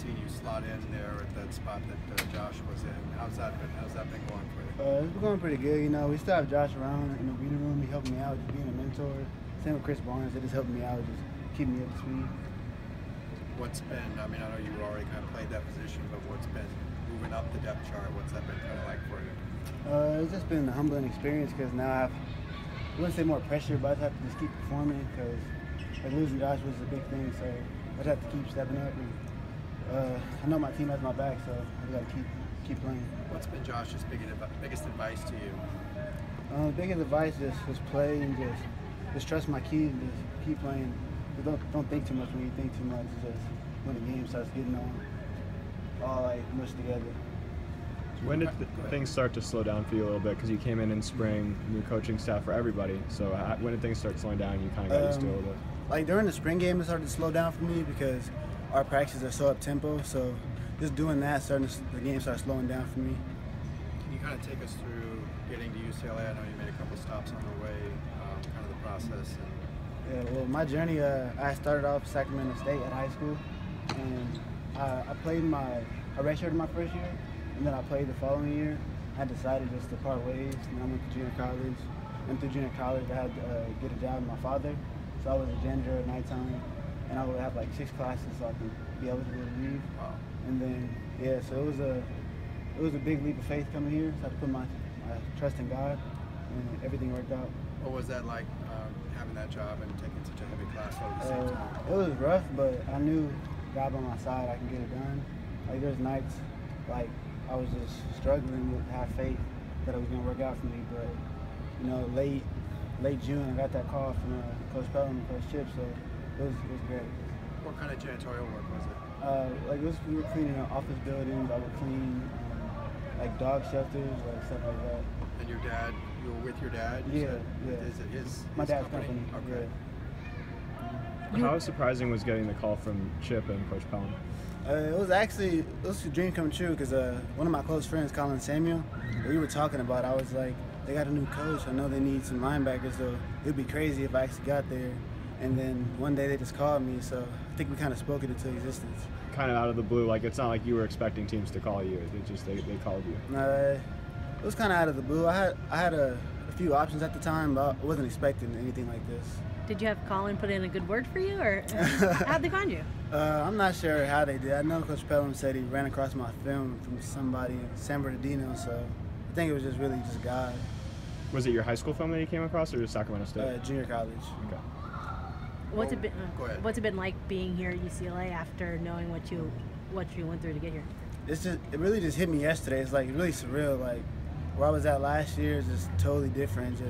seeing you slot in there at that spot that Josh was in. How's that been going for you? It's been going pretty good. You know, we still have Josh around in the reading room. He helped me out, just being a mentor. Same with Chris Barnes. They just helped me out, just keeping me up to speed. What's been, I mean, I know you already kind of played that position, but what's been moving up the depth chart? What's that been kind of like for you? It's just been a humbling experience because now I wouldn't say more pressure, but I just have to just keep performing because like losing Josh was a big thing, so I just have to keep stepping up. And I know my team has my back, so I just got to keep playing. What's been Josh's biggest advice to you? Biggest advice is just play and just trust my key and just keep playing. Don't think too much. When you think too much, it's just when the game starts getting all like mushed together. When did things start to slow down for you a little bit? Because you came in spring, new coaching staff for everybody. So when did things start slowing down? You kind of got used to it a little bit. Like during the spring game, it started to slow down for me because our practices are so up tempo. So just doing that, the game started slowing down for me. Can you kind of take us through getting to UCLA? I know you made a couple stops on the way, kind of the process. Yeah, well, my journey, I started off Sacramento State at high school, and I redshirted my first year, and then I played the following year. I decided just to part ways, and I went to junior college. And through junior college, I had to get a job with my father, so I was a janitor at nighttime, and I would have like 6 classes so I could be eligible to leave. Wow. And then, yeah, so it was a big leap of faith coming here, so I had to put my trust in God, and everything worked out. What was that like, having that job and taking such a heavy class load at the same time? It was rough, but I knew God by my side, I can get it done. Like there's nights, like I was just struggling to have faith that it was gonna work out for me. But you know, late June, I got that call from Coach Pelham and Coach Chip, so it was great. What kind of janitorial work was it? We were cleaning office buildings. I would clean like dog shelters, like stuff like that. And your dad, you were with your dad? Yeah. Is it his My dad's company? Okay. Yeah. How surprising was getting the call from Chip and Coach Pelham? It was a dream come true because one of my close friends, Colin Samuel, we were talking about it. I was like, they got a new coach. I know they need some linebackers, so it'd be crazy if I actually got there. And then one day they just called me, so I think we kind of spoke it into existence. Kind of out of the blue, like it's not like you were expecting teams to call you. It just they called you. It was kind of out of the blue. I had a few options at the time, but I wasn't expecting anything like this. Did you have Colin put in a good word for you, or how'd they find you? I'm not sure how they did. I know Coach Pelham said he ran across my film from somebody in San Bernardino, so I think it was just really just God. Was it your high school film that you came across, or Sacramento State? Junior college. Okay. What's it been? Go ahead. What's it been like being here at UCLA after knowing what you went through to get here? It really just hit me yesterday. It's like really surreal. Like where I was at last year is just totally different.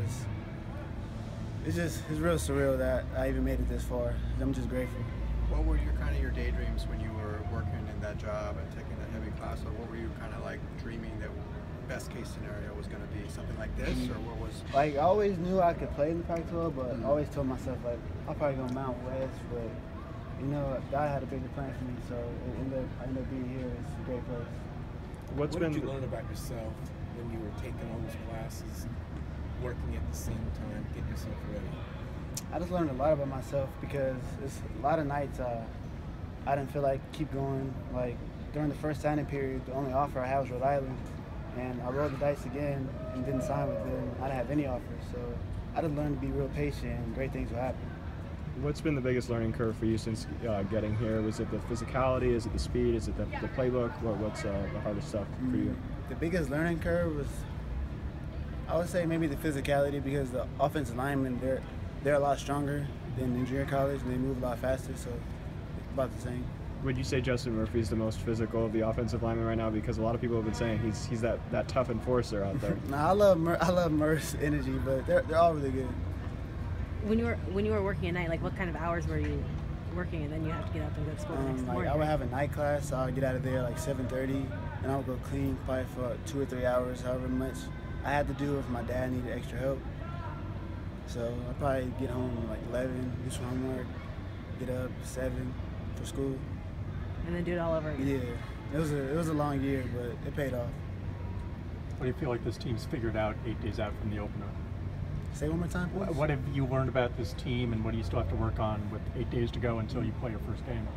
It's real surreal that I even made it this far. I'm just grateful. What were your daydreams when you were working in that job and taking that heavy class? Or what were you kind of like dreaming that best case scenario was going to be? Something like this, or what was? Like I always knew I could play in the Pac-12, but I always told myself like I'll probably go Mountain West. But you know, God had a bigger plan for me, so I ended up being here. It's a great place. What did you learn about yourself when you were taking all those classes, working at the same time, getting yourself ready? I just learned a lot about myself because it's a lot of nights I didn't feel like keep going. Like during the first signing period, the only offer I had was Rhode Island, and I rolled the dice again and didn't sign with them. I didn't have any offers, so I just learned to be real patient and great things will happen. What's been the biggest learning curve for you since getting here? Was it the physicality? Is it the speed? Is it the playbook? What's the hardest stuff for you? The biggest learning curve was, I would say, maybe the physicality because the offensive linemen, they're a lot stronger than in junior college and they move a lot faster, so it's about the same. Would you say Justin Murphy's the most physical of the offensive linemen right now? Because a lot of people have been saying he's that tough enforcer out there. Nah, I love Murph's energy, but they're all really good. When you were working at night, like what kind of hours were you working, and then you have to get up and go to school the next morning? I would have a night class, so I would get out of there like 7:30, and I would go clean probably for 2 or 3 hours, however much I had to do if my dad needed extra help. So I'd probably get home like 11, do some homework, get up 7 for school. And then do it all over again. Yeah, it was a long year, but it paid off. What do you feel like this team's figured out 8 days out from the opener? Say one more time, please. What have you learned about this team, and what do you still have to work on with 8 days to go until you play your first game?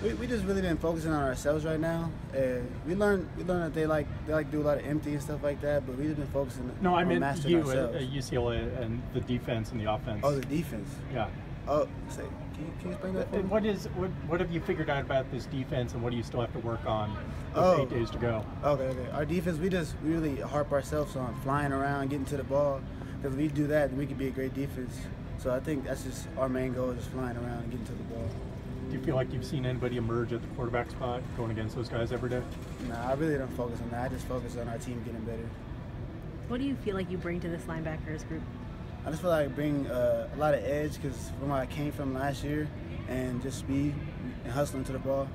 We just really been focusing on ourselves right now. We learned that they like do a lot of empty and stuff like that, but we just been focusing No, I on meant mastering you ourselves. at UCLA and the defense and the offense. Oh, the defense. Yeah. Oh, say, can you explain that for me? What have you figured out about this defense, and what do you still have to work on with Oh. 8 days to go? Okay. Our defense, we really harp ourselves on flying around, getting to the ball, because if we do that, then we can be a great defense. So I think that's just our main goal, is just flying around and getting to the ball. Do you feel like you've seen anybody emerge at the quarterback spot going against those guys every day? Nah, I really don't focus on that. I just focus on our team getting better. What do you feel like you bring to this linebackers group? I just feel like I bring a lot of edge, because from where I came from last year, and just speed and hustling to the ball.